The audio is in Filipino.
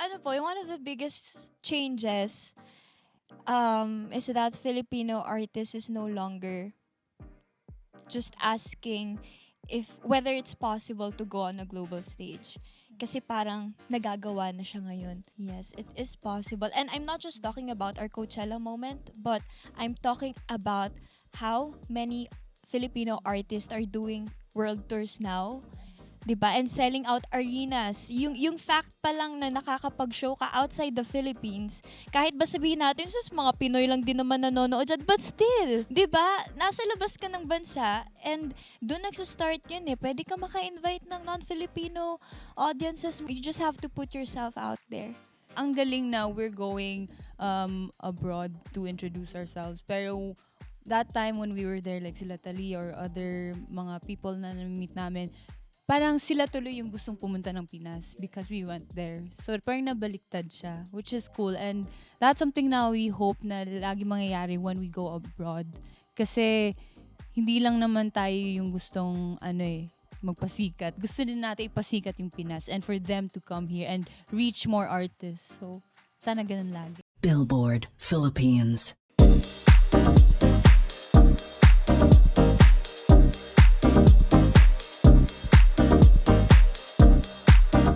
ano po, one of the biggest changes is that Filipino artist is no longer just asking if whether it's possible to go on a global stage. Kasi parang nagagawa na siya ngayon. Yes, it is possible. And I'm not just talking about our Coachella moment, but I'm talking about how many Filipino artists are doing world tours now. 'Di ba? And selling out arenas. Yung fact pa lang na nakakapag-show ka outside the Philippines, kahit ba sabihin natin, sus, mga Pinoy lang din naman nanonood dyan, but still, 'di ba? Nasa labas ka ng bansa and doon nagsa-start yun eh. Pwede ka maka-invite ng non-Filipino audiences. You just have to put yourself out there. Ang galing na we're going abroad to introduce ourselves. Pero that time when we were there, like sila Tali or other mga people na na-meet namin, parang sila tuloy yung gustong pumunta ng Pinas because we went there. So parang nabaliktad siya, which is cool. And that's something now we hope na lagi mangyayari when we go abroad. Kasi hindi lang naman tayo yung gustong magpasikat. Gusto din natin ipasikat yung Pinas and for them to come here and reach more artists. So sana ganun lagi. Billboard Philippines.